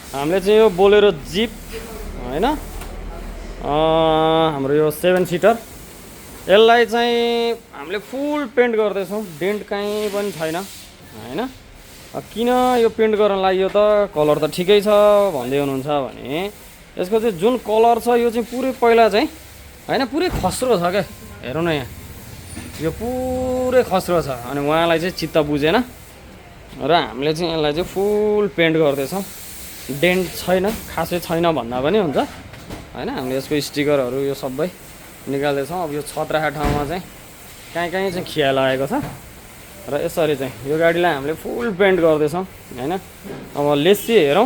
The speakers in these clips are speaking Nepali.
हामीले चाहिँ यो बोलेरो जिप होइन, हाम्रो यो 7 सिटर, यसलाई चाहिँ हामीले फुल पेन्ट गर्दैछौँ। डेन्ट कहीँ पनि छैन होइन। किन यो पेन्ट गर्न लागि यो त कलर त ठिकै छ भन्दै हुनुहुन्छ भने यसको चाहिँ जुन कलर छ यो चाहिँ पुरै पहिला चाहिँ होइन पुरै खस्रो छ क्या। हेरौँ न यहाँ यो पुरै खस्रो छ अनि उहाँलाई चाहिँ चित्त बुझेन र हामीले चाहिँ यसलाई चाहिँ फुल पेन्ट गर्दैछौँ। डेन्ट छैन, खासै छैन भन्दा पनि हुन्छ होइन। हामीले यसको स्टिकरहरू यो सबै निकाल्दैछौँ। अब यो छत राखेको ठाउँमा चाहिँ कहीँ कहीँ चाहिँ खिया लागेको छ र यसरी चाहिँ यो गाडीलाई हामीले फुल पेन्ट गर्दैछौँ होइन। अब लेसी हेरौँ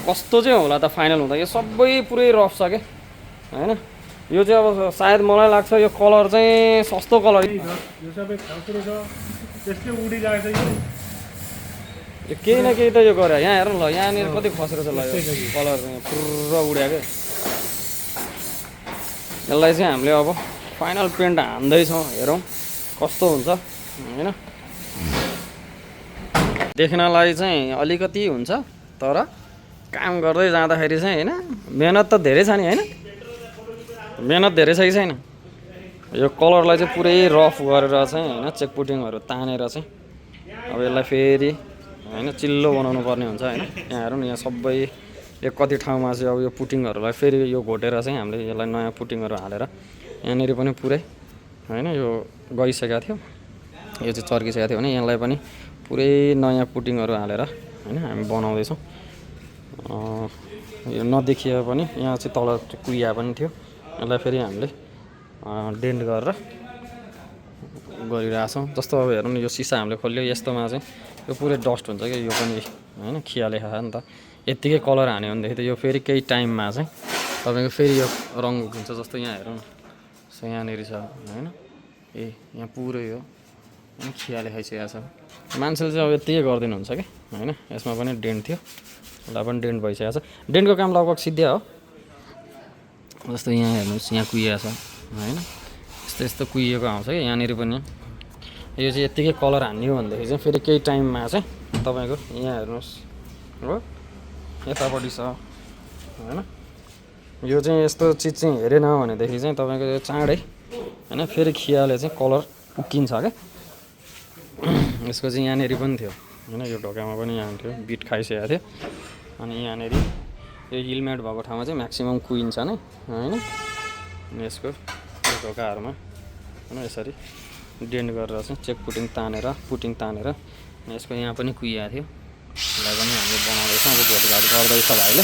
कस्तो चाहिँ होला त फाइनल हुँदा। यो सबै पुरै रफ छ क्या होइन। यो चाहिँ अब सायद मलाई लाग्छ यो कलर चाहिँ सस्तो कलर यो सबै खस्रो छ, त्यसले उडिरहेको छ। यो केही न केही त यो गरे। यहाँ हेर न ल, यहाँनिर कति खस्रो छ ल यो कलर चाहिँ पुरा उड्या क्या। यसलाई चाहिँ हामीले अब फाइनल पेन्ट हान्दैछौँ, हेरौँ कस्तो हुन्छ होइन। देख्नलाई चाहिँ अलिकति हुन्छ तर काम गर्दै जाँदाखेरि चाहिँ होइन, मेहनत त धेरै छ नि होइन। मेहनत धेरै छ कि छैन। यो कलरलाई चाहिँ पुरै रफ गरेर चाहिँ होइन चेकपुटिङहरू तानेर चाहिँ अब यसलाई फेरि होइन चिल्लो बनाउनु पर्ने हुन्छ होइन। यहाँ हेरौँ न यहाँ सबै यो कति ठाउँमा चाहिँ अब यो पुटिङहरूलाई फेरि यो घोटेर चाहिँ हामीले यसलाई नयाँ पुटिङहरू हालेर यहाँनिर पनि पुरै होइन यो गइसकेको थियो, यो चाहिँ चर्किसकेको थियो भने यसलाई पनि पुरै नयाँ पुटिङहरू हालेर होइन हामी बनाउँदैछौँ। यो नदेखिए पनि यहाँ चाहिँ तल कुहिया पनि थियो, यसलाई फेरि हामीले डेन्ट गरेर गरिरहेछौँ। जस्तो अब हेरौँ न यो सिसा हामीले खोल्यो, यस्तोमा चाहिँ यो पुरै डस्ट हुन्छ क्या। यो पनि होइन खियाले खायो नि त। यत्तिकै कलर हान्यो भनेदेखि त यो फेरि केही टाइममा चाहिँ तपाईँको फेरि यो रङ उठिन्छ। जस्तो यहाँ हेरौँ न यहाँनिर छ होइन, यहाँ पुरै यो होइन खियाले खाइसकेको छ। मान्छेले चाहिँ अब यत्तिकै गरिदिनुहुन्छ कि होइन। यसमा पनि डेन्ट थियो, यसलाई पनि डेन्ट भइसकेको छ। डेन्टको काम लगभग सिद्धिया हो। जस्तो यहाँ हेर्नुहोस् यहाँ कुहिएको छ होइन, यस्तो यस्तो कुहिएको आउँछ कि यहाँनिर पनि। यो चाहिँ यत्तिकै कलर हान्यो भनेदेखि चाहिँ फेरि केही टाइममा चाहिँ तपाईँको यहाँ हेर्नुहोस् हो यतापट्टि छ होइन। यो चाहिँ यस्तो चिज चाहिँ हेरेन भनेदेखि चाहिँ तपाईँको यो चाँडै होइन फेरि खियाले चाहिँ कलर उक्किन्छ क्या। यसको चाहिँ यहाँनिर पनि थियो होइन, यो ढोकामा पनि यहाँ थियो, बिट खाइसकेको थियो। अनि यहाँनिर यो हेलमेट भएको ठाउँमा चाहिँ म्याक्सिमम् कुहिन्छ नै होइन। यसको ढोकाहरूमा होइन यसरी डेन्ट गरेर चाहिँ चेक पुटिङ तानेर यसको यहाँ पनि कुहिएको थियो, यसलाई पनि हामीले बनाउँदैछौँ। अब भेटघाट गर्दैछ भाइले।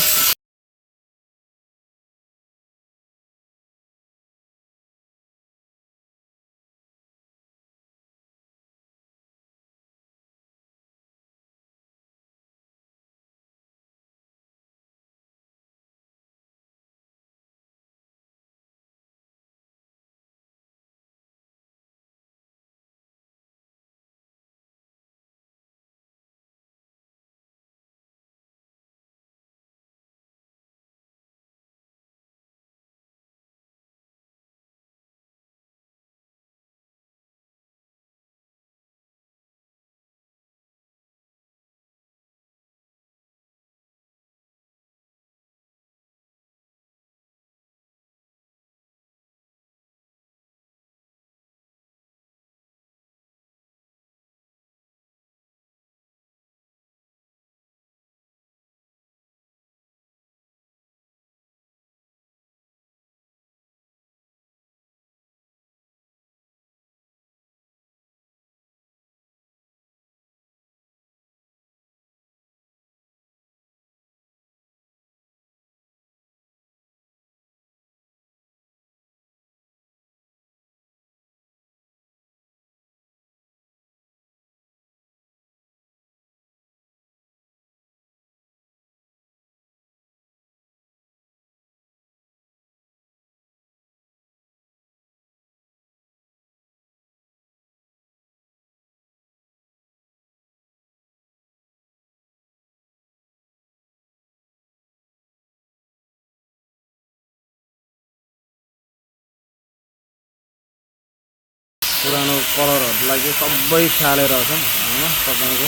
पुरानो कलरहरूलाई चाहिँ सबै फालेर चाहिँ होइन तपाईँको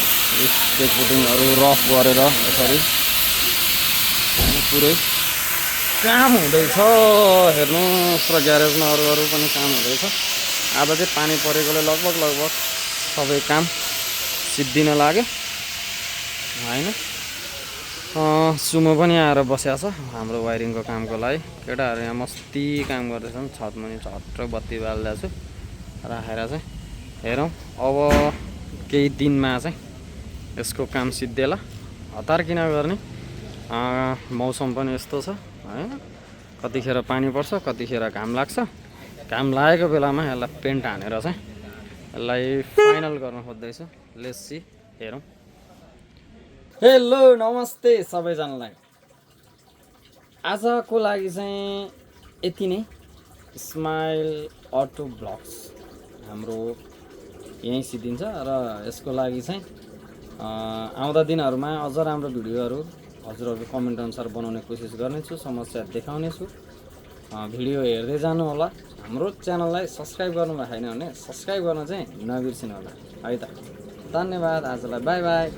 स्केच पुटिङहरू रफ गरेर यसरी पुरै काम हुँदैछ। हेर्नुहोस् र ग्यारेजमा अरू अरू पनि काम हुँदैछ। आज चाहिँ पानी परेकोले लगभग सबै काम सिद्धिन लाग्यो होइन। सुमो पनि आएर बसेको छ हाम्रो वायरिङको कामको लागि। केटाहरू यहाँ मस्ती काम गर्दैछन्। छतमुनि झट्ट बत्ती बालिदिएको छु राखेर चाहिँ हेरौँ अब केही दिनमा चाहिँ यसको काम सिद्धिएला। हतार किन गर्ने, मौसम पनि यस्तो छ होइन। कतिखेर पानी पर्छ, कतिखेर घाम लाग्छ। घाम लागेको बेलामा यसलाई पेन्ट हानेर चाहिँ यसलाई फाइनल गर्न खोज्दैछु। लेट्स सी, हेरौँ। हेलो नमस्ते सबैजनालाई। आजको लागि चाहिँ यति नै। स्माइल अटो ब्लग्स हाम्रो यहीँ सिद्धिन्छ र यसको लागि चाहिँ आउँदा दिनहरूमा अझ राम्रो भिडियोहरू हजुरहरूको कमेन्ट अनुसार बनाउने कोसिस गर्नेछु, समस्या देखाउनेछु। भिडियो हेर्दै जानु होला। हाम्रो च्यानललाई सब्सक्राइब गर्नुभएको छैन भने सब्सक्राइब गर्न चाहिँ नबिर्सिनु होला है त। धन्यवाद। आजलाई बाई बाई।